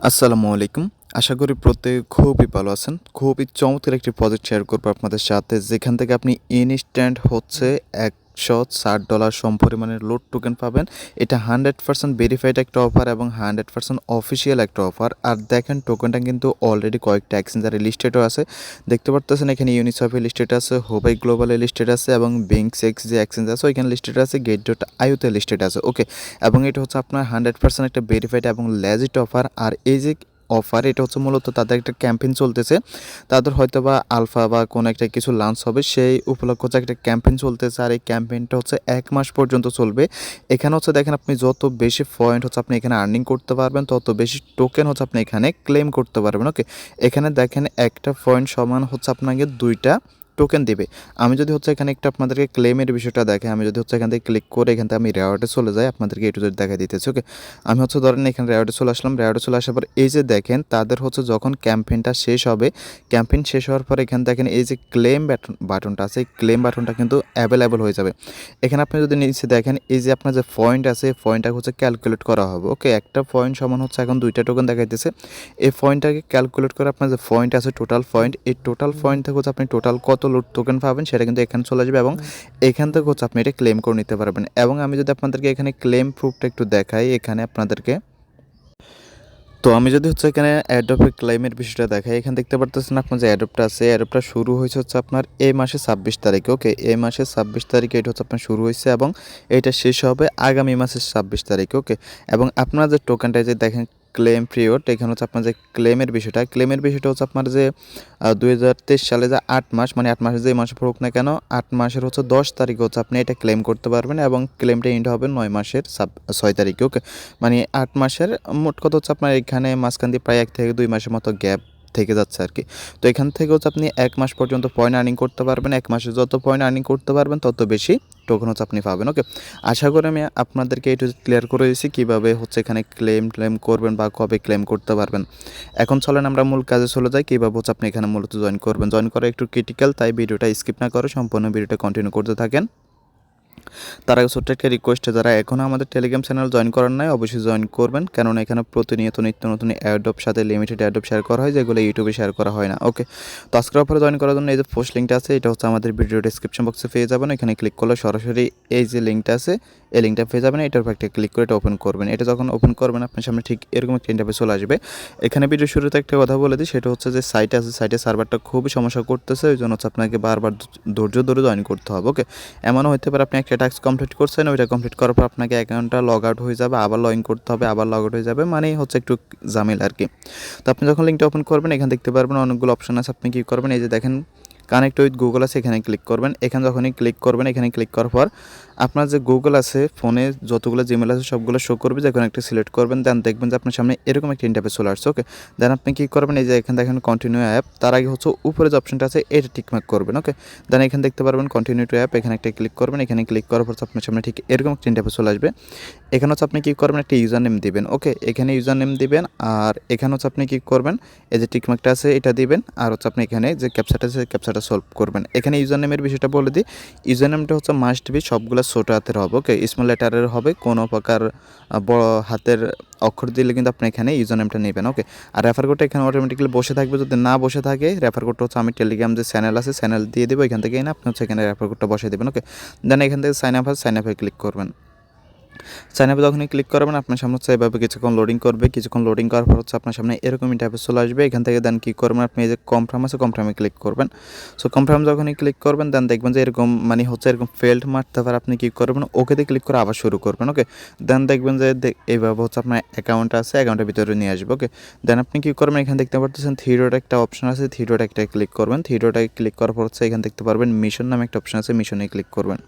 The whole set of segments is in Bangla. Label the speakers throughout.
Speaker 1: আসসালামু আলাইকুম। আশা করি প্রত্যেকে খুবই ভালো আছেন। খুবই চমৎকার একটি প্রজেক্ট শেয়ার করবো আপনাদের সাথে, যেখান থেকে আপনি ইনস্ট্যান্ট হচ্ছে $160 সমপরিমাণের লুট টোকেন পাবেন। এটা 100% ভেরিফাইড একটা অফার এবং 100% অফিসিয়াল একটা অফার। আর দেখেন টোকেনটা কিন্তু অলরেডি কয়েকটা এক্সচেঞ্জারে লিস্টেডও আছে। দেখতে পারতেছেন এখানে ইউনিসফে লিস্টেড আছে, হোবাই গ্লোবালে লিস্টেড আছে এবং বিংসেক্স যে এক্সচেঞ্জ আছে ওইখানে লিস্টেড আছে, গেট.আইওতে লিস্টেড আছে। ওকে, এবং এটা হচ্ছে আপনার 100% একটা ভেরিফাইড এবং লেজিট অফার। আর এই যে অফার, এটা হচ্ছে মূলত তাদের একটা ক্যাম্পেইন চলতেছে। তাদের হয়তো বা আলফা বা কোনো একটা কিছু লঞ্চ হবে, সেই উপলক্ষে হচ্ছে একটা ক্যাম্পেইন চলতেছে। আর এই ক্যাম্পেইনটা হচ্ছে 1 মাস পর্যন্ত চলবে। এখানে হচ্ছে দেখেন, আপনি যত বেশি পয়েন্ট হচ্ছে আপনি এখানে আর্নিং করতে পারবেন, তত বেশি টোকেন হচ্ছে আপনি এখানে ক্লেম করতে পারবেন। ওকে, এখানে দেখেন একটা পয়েন্ট সমান হচ্ছে আপনাকে 2টা টোকেন দিবে। আমি যদি হচ্ছে এখানে একটু আপনাদেরকে ক্লেমের বিষয়টা দেখাই, আমি যদি হচ্ছে এখান থেকে ক্লিক করে এখান থেকে আমি রেওয়ার্ডে চলে যাই, আপনাদেরকে এটু যদি দেখা দিতেছি। ওকে, আমি হচ্ছে ধরেন এখানে রেওয়ার্ডে চলে আসলাম। রেওয়ার্ডে চলে আসার পর এই যে দেখেন, তাদের হচ্ছে যখন ক্যাম্পেইনটা শেষ হবে, ক্যাম্পেইন শেষ হওয়ার পর এখানে দেখেন এই যে ক্লেম বাটনটা আছে, এই ক্লেম বাটনটা কিন্তু অ্যাভেলেবল হয়ে যাবে। এখানে আপনি যদি নিচে দেখেন, এই যে আপনার যে পয়েন্ট আছে, এই পয়েন্টটা হচ্ছে ক্যালকুলেট করা হবে। ওকে, একটা পয়েন্ট সমান হচ্ছে এখন 2টা টোকেন দেখাইতেছে। এই পয়েন্টটাকে ক্যালকুলেট করে আপনার যে পয়েন্ট আছে, টোটাল পয়েন্ট, এই টোটাল পয়েন্ট থেকে হচ্ছে আপনি টোটাল কত লুট টোকেন পাবেন সেটা কিন্তু এখানে চলে আসবে এবং এখান থেকে হচ্ছে আপনি এটা ক্লেম করে নিতে পারবেন। এবং আমি যদি আপনাদেরকে এখানে ক্লেম প্রুফটা একটু দেখাই এখানে আপনাদেরকে, তো আমি যদি হচ্ছে এখানে অ্যাড্রপের ক্লেমের বিষয়টা দেখাই, এখানে দেখতে পারতেছেন আপনার যে অ্যাড্রপটা আছে, অ্যাড্রপটা শুরু হয়েছে হচ্ছে আপনার এই মাসে 26 তারিখে। ওকে, এই মাসে 26 তারিখে এটা হচ্ছে আপনার শুরু হয়েছে এবং এটা শেষ হবে আগামী মাসের 26 তারিখে। ওকে, এবং আপনার যে টোকেনটা যে দেখেন ক্লেম পিরিয়ড, এখানে হচ্ছে আপনার যে ক্লেমের বিষয়টা হচ্ছে আপনার যে 2023 সালে যে 8 মাস, মানে 8 মাসে যে মাসে পড়ুক না কেন, 8 মাসের হচ্ছে 10 তারিখে হচ্ছে আপনি এটা ক্লেম করতে পারবেন এবং ক্লেমটা এন্ড হবে 9 মাসের 6 তারিখে। ওকে, মানে 8 মাসের মোট কথা হচ্ছে আপনার এখানে মাঝখান দিয়ে প্রায় 1 থেকে 2 মাসের মতো গ্যাপ থেকে যাচ্ছে আর কি। তো এখান থেকে হচ্ছে আপনি 1 মাস পর্যন্ত পয়েন্ট আর্নিং করতে পারবেন। 1 মাসে যত পয়েন্ট আর্নিং করতে পারবেন তত বেশি টোকেন হচ্ছে আপনি পাবেন। ওকে, আশা করি আমি আপনাদেরকে একটু ক্লিয়ার করে দিয়েছি কীভাবে হচ্ছে এখানে ক্লেম করবেন বা কবে ক্লেম করতে পারবেন। এখন চলেন আমরা মূল কাজে চলে যাই, কীভাবে হচ্ছে আপনি এখানে মূলত জয়েন করবেন। জয়েন করা একটু ক্রিটিক্যাল, তাই ভিডিওটা স্কিপ না করে সম্পূর্ণ ভিডিওটা কন্টিনিউ করতে থাকেন। তার আগে ছোট্ট একটা রিকোয়েস্ট, যারা এখনও আমাদের টেলিগ্রাম চ্যানেল জয়েন করার নাই অবশ্যই জয়েন করবেন, কেননা এখানে প্রতিনিয়ত নিত্য নতুন অ্যাডপ সাথে লিমিটেড অ্যাডপ শেয়ার করা হয়, যেগুলো ইউটিউবে শেয়ার করা হয় না। ওকে, তো আজকের অফারে জয়েন করার জন্য এই যে পোস্ট লিঙ্কটা আছে, এটা হচ্ছে আমাদের ভিডিও ডিসক্রিপশন বক্সে পেয়ে যাবেন। এখানে ক্লিক করলে সরাসরি এই যে লিঙ্কটা আছে, এই লিঙ্কটা পেয়ে যাবেন। এটার উপর একটা ক্লিক করে এটা ওপেন করবেন। এটা যখন ওপেন করবেন আপনার সামনে ঠিক এরকম একটা ইন্টারফেস চলে আসবে। এখানে ভিডিও শুরুতে একটা কথা বলে দিই, সেটা হচ্ছে যে সাইট আছে, সাইটের সার্ভারটা খুবই সমস্যা করতেছে, ওই জন্য হচ্ছে আপনাকে বারবার ধৈর্য ধরে জয়েন করতে হবে। ওকে, এমনও হতে পারে আপনি একটা টাস্ক কমপ্লিট করছেন, ওইটা কমপ্লিট করার পর আপনাকে অ্যাকাউন্টটা লগ আউট হয়ে যাবে, আবার লগ ইন করতে হবে, আবার লগ আউট হয়ে যাবে, মানে হচ্ছে একটু ঝামেলা আর কি। তো আপনি যখন লিঙ্কটা ওপেন করবেন, এখানে দেখতে পারবেন অনেকগুলো অপশন আছে। আপনি কী করবেন, এই যে দেখেন কানেক্ট উইথ গুগল আছে, এখানে ক্লিক করবেন। এখানে যখনই ক্লিক করবেন, এখানে ক্লিক করার পর আপনার যে গুগল আছে, ফোনে যতগুলো জিমেল আছে সবগুলো শো করবে, যে কোনো একটা সিলেক্ট করবেন। দেন দেখবেন যে আপনার সামনে এরকম একটা ইন্টারফেস চলে আসছে। ওকে, দেন আপনি কী করবেন, এই যে এখানে দেখেন কন্টিনিউ অ্যাপ, তার আগে হচ্ছে উপরে যে অপশনটা আছে এটা টিকমার্ক করবেন। ওকে, দেন এখানে দেখতে পারবেন কন্টিনিউ টু অ্যাপ, এখানে একটা ক্লিক করবেন। এখানে ক্লিক করার পর আপনার সামনে ঠিক এরকম একটা ইন্টারফেস চলে আসবে। এখানে হচ্ছে আপনি কী করবেন, একটা ইউজার নেম দিবেন। ওকে, এখানে ইউজার নেম দিবেন, আর এখানে হচ্ছে আপনি কী করবেন, এই যে টিকমার্কটা আছে এটা দিবেন, আর হচ্ছে আপনি এখানে যে ক্যাপচাটা আছে ক্যাপচাটা সলভ করবেন। এখানে ইউজার নেমের বিষয়টা বলে দিই, ইউজার নেমটা হচ্ছে মাস্ট বি সবগুলো ছোটো হাতের হবে। ওকে, স্মল লেটারের হবে, কোনো প্রকার বড় হাতের অক্ষর দিলে কিন্তু আপনি এখানে ইউজার নেমটা নেবেন। ওকে, আর রেফার কোডটা এখানে অটোমেটিক্যালি বসে থাকবে, যদি না বসে থাকে রেফার কোডটা হচ্ছে আমি টেলিগ্রাম যে চ্যানেল আছে চ্যানেল দিয়ে দেবো, এখান থেকে এনে আপনি হচ্ছে এখানে রেফার কোডটা বসিয়ে দেবেন। ওকে, দেন এখান থেকে সাইন আপে ক্লিক করবেন। সাইন আপে যখনই ক্লিক করবেন আপনার সামনে হচ্ছে এভাবে কিছুক্ষণ লোডিং করবে। কিছুক্ষণ লোডিং করার পর হচ্ছে আপনার সামনে এরকম ইন্টারফেস চলে আসবে। এখান থেকে দেন কী করবেন, আপনি এই যে কনফার্ম আছে কনফার্মে ক্লিক করবেন। সো কনফার্ম যখনই ক্লিক করবেন দেন দেখবেন যে এরকম মানে হচ্ছে এরকম ফেল্ড মারতে পারে, আপনি কী করবেন ওকেতে ক্লিক করে আবার শুরু করবেন। ওকে, দেন দেখবেন যে এইভাবে হচ্ছে আপনার অ্যাকাউন্ট আছে, অ্যাকাউন্টের ভিতরে নিয়ে আসবে। ওকে, দেন আপনি কী করবেন, এখানে দেখতে পাচ্ছেন থ্রি ডট একটা অপশন আছে, থ্রি ডট একটা ক্লিক করবেন। থ্রি ডটে ক্লিক করার পর হচ্ছে এখানে দেখতে পারবেন মিশন নামে একটা অপশন আছে, মিশনে ক্লিক করবেন।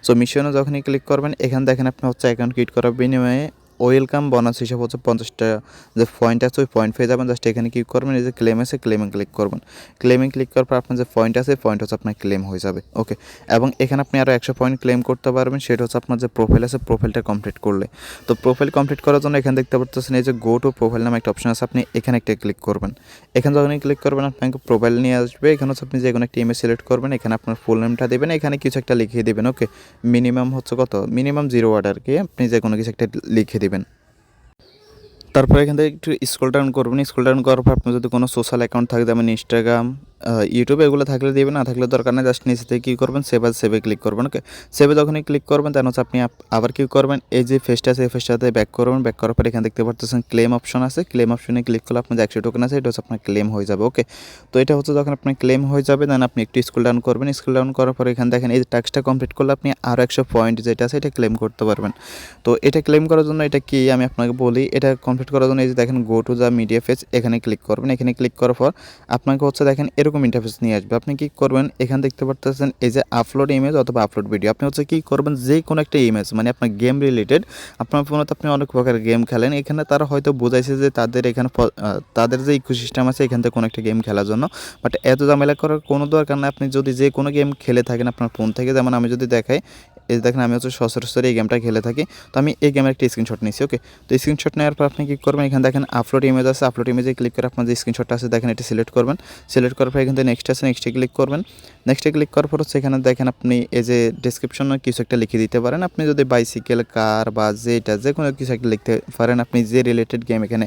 Speaker 1: সো মিশনে যখনই ক্লিক করবেন এখানে দেখেন আপনি হচ্ছে অ্যাকাউন্ট ক্রিয়েট করার বিনিময়ে ওয়েলকাম বোনাস হিসাবে হচ্ছে 50টা যে পয়েন্ট আছে ওই পয়েন্ট পেয়ে যাবেন। জাস্ট এখানে ক্লিক করবেন, এই যে ক্লেম আছে ক্লেমে ক্লিক করবেন। ক্লেমে ক্লিক করার পর আপনার যে পয়েন্ট আছে পয়েন্ট হচ্ছে আপনার ক্লেম হয়ে যাবে। ওকে, এবং এখানে আপনি আরও 100 পয়েন্ট ক্লেম করতে পারবেন, সেটা হচ্ছে আপনার যে প্রোফাইল আছে প্রোফাইলটা কমপ্লিট করলে। তো প্রোফাইল কমপ্লিট করার জন্য এখানে দেখতে পাচ্ছেন এই যে গো টু প্রোফাইল নামে একটা অপশন আছে, আপনি এখানে একটা ক্লিক করবেন। এখানে যখনই ক্লিক করবেন আপনাকে প্রোফাইল নিয়ে আসবে। এখানে হচ্ছে আপনি যে কোনো একটা ইমেজ সিলেক্ট করবেন, এখানে আপনার ফুল নেমটা দেবেন, এখানে কিছু একটা লিখিয়ে দেবেন। ওকে, মিনিমাম হচ্ছে কত, মিনিমাম 0 ওয়ার্ড আর কি, আপনি যে কোনো কিছু একটা লিখে দেবেন। তারপরে এখান থেকে একটু স্ক্রল ডাউন করবেন। স্ক্রল ডাউন করার পর আপনার যদি কোনো সোশ্যাল অ্যাকাউন্ট থাকে যেমন ইনস্টাগ্রাম, ইউটিউবে এগুলো থাকলে দিবেন, না থাকলে দরকার নেই। জাস্ট নিচে থেকে কী করবেন, সেভে ক্লিক করবেন। ওকে, সেভে যখনই ক্লিক করবেন দেন হচ্ছে আপনি আবার কী করবেন, এই যে ফেসটা আছে এই ফেসটাতে ব্যাক করবেন। ব্যাক করার পর এখানে দেখতে পাচ্ছেন ক্লেম অপশন আছে। ক্লেম অপশনে ক্লিক করলে আপনার যে 100 টোকেন আছে এটা হচ্ছে আপনার ক্লেম হয়ে যাবে। ওকে, তো এটা হচ্ছে যখন আপনার ক্লেম হয়ে যাবে দেন আপনি একটু স্ক্রল ডাউন করবেন। স্ক্রল ডাউন করার পর এখানে দেখেন এই টাস্কটা কমপ্লিট করলে আপনি আরও 100 পয়েন্ট যেটা আছে এটা ক্লেম করতে পারবেন। তো এটা ক্লেম করার জন্য এটা কি আমি আপনাকে বলি, এটা কমপ্লিট করার জন্য এই যে দেখেন go to the media phase, এখানে ক্লিক করবেন। এখানে ক্লিক করার পর আপনাকে হচ্ছে দেখেন এরকম ইন্টারফেস নিয়ে আসবে। আপনি কি করবেন, এখানে দেখতে পাচ্ছেন এই যে আপলোড ইমেজ অথবা আপলোড ভিডিও। আপনি হচ্ছে কি করবেন, যে কোনো একটা ইমেজ মানে আপনার গেম রিলেটেড, আপনার ফোনে তো আপনি অনেক প্রকার গেম খেলেন, এখানে তারা হয়তো বোঝাইছে যে তাদের এখানে তাদের যে ইকোসিস্টেম আছে এখান থেকে কোনো একটা গেম খেলার জন্য, বাট এত ঝামেলা করার কোনো দরকার নেই। আপনি যদি যে কোনো গেম খেলে থাকেন আপনার ফোন থেকে, যেমন আমি যদি দেখাই, এই দেখেন আমি হচ্ছে সচরাচর এই গেমটা খেলে থাকি, তো আমি এই গেমের একটা স্ক্রিনশট নিচ্ছি। ওকে, তো স্ক্রিনশট নেওয়ার পর আপনি কী করবেন, এখানে দেখেন আপলোড ইমেজ আছে, আপলোড ইমেজে ক্লিক করে আপনার যে স্ক্রিনশটটা আছে দেখেন এটা সিলেক্ট করবেন। সিলেক্ট করার পর এখান থেকে নেক্সট আছে, নেক্সটে ক্লিক করবেন। নেক্সটে ক্লিক করার পর হচ্ছে এখানে দেখেন আপনি এই যে ডেসক্রিপশনে কিছু একটা লিখে দিতে পারেন। আপনি যদি বাইসাইকেল, কার বা যেটা যে কোনো কিছু একটা লিখতে পারেন, আপনি যে রিলেটেড গেম এখানে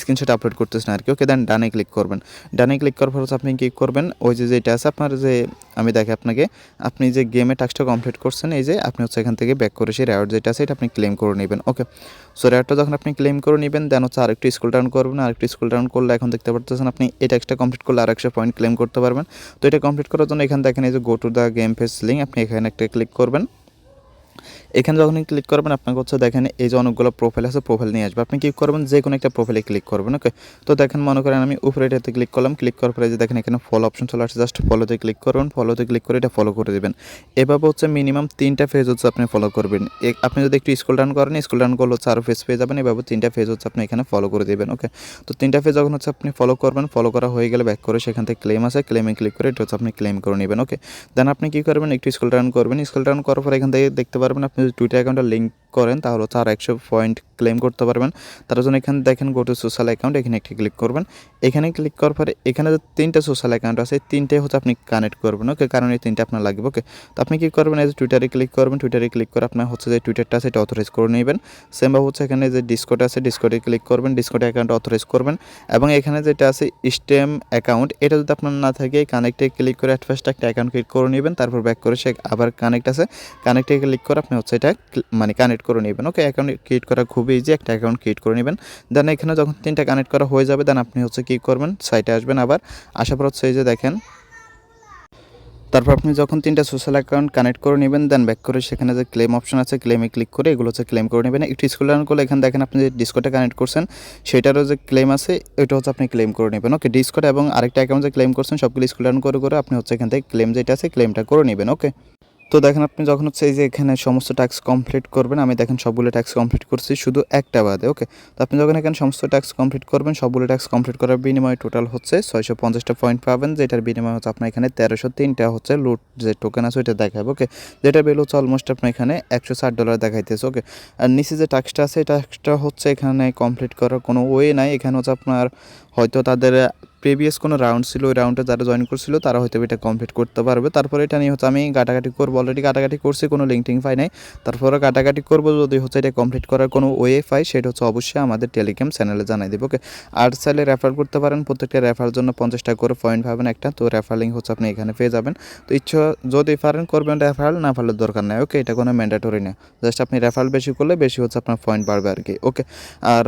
Speaker 1: স্ক্রিনশট আপলোড করতেছেন আর কি। ওকে, দেন ডানে ক্লিক করবেন। ডানে ক্লিক করার পর হচ্ছে আপনি কী করবেন, ওই যে যেটা আছে আপনার যে আমি দেখে আপনাকে, আপনি যে গেমের টাস্কটা কমপ্লিট করছেন এই যে আপনি হচ্ছে এখান থেকে ব্যাক করে সেই রেওয়ার্ড যেটা আছে এটা আপনি ক্লেম করে নেবেন। ওকে, সো রেওয়ার্ডটা যখন আপনি ক্লেম করে নেবেন দেন হচ্ছে আরেকটু স্ক্রল ডাউন করবেন। আরেকটু স্ক্রল ডাউন করলে এখন দেখতে পাচ্ছেন আপনি এই টাস্কটা কমপ্লিট করলে আর 100 পয়েন্ট ক্লেম করতে পারবেন। তো এটা কমপ্লিট করার জন্য এখানে দেখেন এই যে go to the game phase link, আপনি এখানে একটা ক্লিক করবেন। এখানে যখনই ক্লিক করবেন আপনাকে হচ্ছে দেখেন এই যে অনেকগুলো প্রোফাইল আছে, প্রোফাইল নিয়ে আসবে। আপনি কী করবেন, যে কোনো একটা প্রোফাইলে ক্লিক করবেন। ওকে, তো দেখেন মনে করেন আমি উপরে এটাতে ক্লিক করলাম। ক্লিক করার পরে যে দেখেন এখানে ফলো অপশন চলে আসছে, জাস্ট ফলোতে ক্লিক করবেন। ফলোতে ক্লিক করে এটা ফলো করে দেবেন। এভাবে হচ্ছে মিনিমাম 3টা ফেজ হচ্ছে আপনি ফলো করবেন। আপনি যদি একটু স্ক্রল ডাউন করেন, স্ক্রল ডাউন করলে হচ্ছে আরও ফেজ পেয়ে যাবেন। এভাবে 3টা ফেজ হচ্ছে আপনি এখানে ফলো করে দেবেন। ওকে, তো 3টা ফেজ যখন হচ্ছে আপনি ফলো করবেন, ফলো করা হয়ে গেলে ব্যাক করে সেখান থেকে ক্লেম আছে, ক্লেমে ক্লিক করে এটা হচ্ছে আপনি ক্লেম করে নেবেন। ওকে, দেন আপনি কী করবেন, একটু স্ক্রল ডাউন করবেন। স্ক্রল ডাউন করার পর এখান থেকে দেখতে পারবেন আপনি যদি টুইটার অ্যাকাউন্টে লিঙ্ক করেন তাহলে হচ্ছে আর 100 পয়েন্ট ক্লেম করতে পারবেন। তার জন্য এখানে দেখেন গো টু সোশ্যাল অ্যাকাউন্ট, এখানে একটি ক্লিক করবেন। এখানে ক্লিক করার পরে এখানে যে 3টা সোশ্যাল অ্যাকাউন্ট আছে 3টাই হচ্ছে আপনি কানেক্ট করবেন। ওকে, কারণ এই 3টা আপনার লাগবে। ওকে, তো আপনি কী করবেন, এই যে টুইটারে ক্লিক করবেন। টুইটারে ক্লিক করে আপনার হচ্ছে যে টুইটারটা আছে এটা অথরাইজ করে নেবেন। সেমভাবে হচ্ছে এখানে যে ডিসকর্ড আছে ডিসকর্ডে ক্লিক করবেন, ডিসকর্ড অ্যাকাউন্ট অথরাইজ করবেন। এবং এখানে যেটা আছে স্টেম অ্যাকাউন্ট, এটা যদি আপনার না থাকে কানেক্টে ক্লিক করে অ্যাট ফার্স্ট একটা অ্যাকাউন্ট ক্রিয়েট করে নেবেন। তারপর ব্যাক করে সে আবার কানেক্ট আছে, কানেক্টে ক্লিক করে আপনি হচ্ছে এটা মানে কানেক্ট করে নেবেন। ওকে, অ্যাকাউন্ট ক্রিয়েট করা খুবই ইজি, একটা অ্যাকাউন্ট ক্রিয়েট করে নেবেন। দেন এখানে যখন 3টা কানেক্ট করা হয়ে যাবে দেন আপনি হচ্ছে কী করবেন, সাইটে আসবেন। আবার আসার পর হচ্ছে এই যে দেখেন, তারপর আপনি যখন 3টা সোশ্যাল অ্যাকাউন্ট কানেক্ট করে নেবেন দেন ব্যাক করে সেখানে যে ক্লেম অপশন আছে ক্লেমে ক্লিক করে এগুলো হচ্ছে ক্লেম করে নেবেন। একটু স্ক্রল ডাউন করলে এখানে দেখেন আপনি যে ডিসকর্ডে কানেক্ট করছেন সেটারও যে ক্লেম আছে এটা হচ্ছে আপনি ক্লেম করে নেবেন। ওকে, ডিসকর্ড এবং আরেকটা অ্যাকাউন্ট যে ক্লেম করছেন সবগুলো স্ক্রল ডাউন করে করে আপনি হচ্ছে এখান থেকে ক্লেম যেটা আছে ক্লেমটা করে নেবেন। ওকে, তো দেখেন আপনি যখন হচ্ছে এই যে এখানে সমস্ত টাস্ক কমপ্লিট করবেন, আমি দেখেন সবগুলো টাস্ক কমপ্লিট করছি শুধু একটা বাদে। ওকে, তো আপনি যখন এখানে সমস্ত টাস্ক কমপ্লিট করবেন সবগুলো টাস্ক কমপ্লিট করার বিনিময়ে টোটাল হচ্ছে 650টা পয়েন্ট পাবেন, যেটার বিনিময়ে হচ্ছে আপনার এখানে 1303টা হচ্ছে লুট যে টোকেন আছে ওইটা দেখাবে। ওকে, যেটা বেল হচ্ছে অলমোস্ট আপনার এখানে $160 দেখাইতেছে। ওকে, আর নিচে যে টাস্কটা আছে এই টাস্কটা হচ্ছে এখানে কমপ্লিট করার কোনো ওয়ে নাই। এখানে হচ্ছে আপনার হয়তো তাদের প্রিভিয়াস কোনো রাউন্ড ছিল, ওই রাউন্ডে যারা জয়েন করছিল তারা হয়তো এটা কমপ্লিট করতে পারবে। তারপরে এটা নিয়ে হচ্ছে আমি ঘাটাঘাটি করবো, অলরেডি ঘাটাঘাটি করছি, কোনো লিঙ্ক টিঙ্ক পাই নাই। তারপরে ঘাটাঘাটি করবো, যদি হচ্ছে এটা কমপ্লিট করার কোনো ওয়ে পাই সেটা হচ্ছে অবশ্যই আমাদের টেলিগ্রাম চ্যানেলে জানাই দেবো। ওকে, আর চাইলে রেফার করতে পারেন, প্রত্যেকটা রেফার জন্য 50 টাকা করে পয়েন্ট পাবেন একটা। তো রেফার লিঙ্ক হচ্ছে আপনি এখানে পেয়ে যাবেন। তো ইচ্ছা যদি পারেন করবেন রেফারেল, না পারলে দরকার নেই। ওকে, এটা কোনো ম্যান্ডেটরি না, জাস্ট আপনি রেফারেল বেশি করলে বেশি হচ্ছে আপনার পয়েন্ট বাড়বে আর কি। ওকে, আর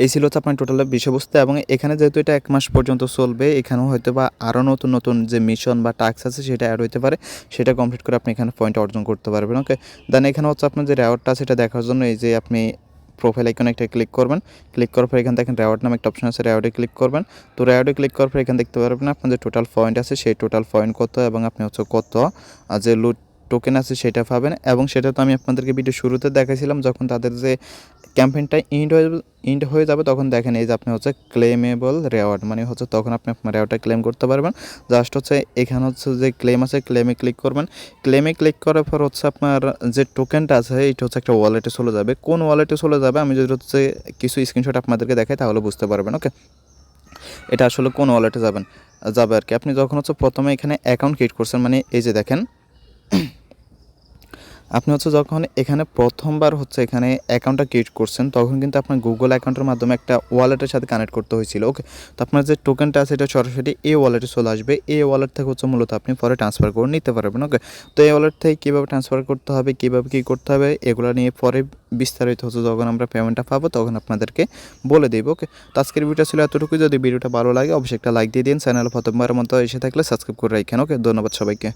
Speaker 1: এই ছিল হচ্ছে আপনার টোটাল বিষয়বস্তু। এবং এখানে যেহেতু এটা 1 মাস পর্যন্ত চলবে, এখানেও হয়তো বা আরও নতুন নতুন যে মিশন বা টাস্ক আছে সেটা অ্যাড হতে পারে, সেটা কমপ্লিট করে আপনি এখানে পয়েন্ট অর্জন করতে পারবেন। ওকে, দেন এখানে হচ্ছে আপনার যে রেওয়ার্ডটা সেটা দেখার জন্য এই যে আপনি প্রোফাইল আইকনে একটা ক্লিক করবেন। ক্লিক করার পর এখানে দেখেন রেওয়ার্ড নামে একটা অপশন আছে, রেওয়ার্ডে ক্লিক করবেন। তো রেওয়ার্ডে ক্লিক করার পর এখানে দেখতে পারবেন আপনার যে টোটাল পয়েন্ট আছে সেই টোটাল পয়েন্ট কত এবং আপনি হচ্ছে কত যে লুট টোকেন আছে সেটা পাবেন। এবং সেটা তো আমি আপনাদেরকে ভিডিও শুরুতে দেখাইছিলাম, যখন তাদের যে ক্যাম্পেইনটা ইন্ড হয়ে যাবে তখন দেখেন এই যে আপনি হচ্ছে ক্লেমেবল রেওয়ার্ড, মানে হচ্ছে তখন আপনি আপনার রেওয়ার্ডটা ক্লেম করতে পারবেন। জাস্ট হচ্ছে এখানে হচ্ছে যে ক্লেম আছে ক্লেমে ক্লিক করবেন। ক্লেমে ক্লিক করার পর হচ্ছে আপনার যে টোকেনটা আছে এটা হচ্ছে একটা ওয়ালেটে চলে যাবে। কোন ওয়ালেটে চলে যাবে আমি যদি হচ্ছে কিছু স্ক্রিনশট আপনাদেরকে দেখাই তাহলে বুঝতে পারবেন। ওকে, এটা আসলে কোন ওয়ালেটে যাবে আর কি। আপনি যখন হচ্ছে প্রথমে এখানে অ্যাকাউন্ট ক্রিয়েট করছেন, মানে এই যে দেখেন আপনি হচ্ছে যখন এখানে প্রথমবার হচ্ছে এখানে অ্যাকাউন্টটা ক্রিয়েট করছেন তখন কিন্তু আপনার গুগল অ্যাকাউন্টের মাধ্যমে একটা ওয়ালেটের সাথে কানেক্ট করতে হয়েছিল। ওকে, তো আপনার যে টোকেনটা আছে এটা সরাসরি এই ওয়ালেটে চলে আসবে। এই ওয়ালেট থেকে হচ্ছে মূলত আপনি পরে ট্রান্সফার করে নিতে পারবেন। ওকে, তো এই ওয়ালেট থেকে কীভাবে ট্রান্সফার করতে হবে, কীভাবে কী করতে হবে, এগুলো নিয়ে পরে বিস্তারিত হচ্ছে যখন আমরা পেমেন্টটা পাবো তখন আপনাদেরকে বলে দেবো। ওকে, তো আজকের ভিডিওটা ছিল এতটুকুই। যদি ভিডিওটা ভালো লাগে অবশ্যই একটা লাইক দিয়ে দিন। চ্যানেলে প্রথমবারের মতো এসে থাকলে সাবস্ক্রাইব করে রাখেন। ওকে, ধন্যবাদ সবাইকে।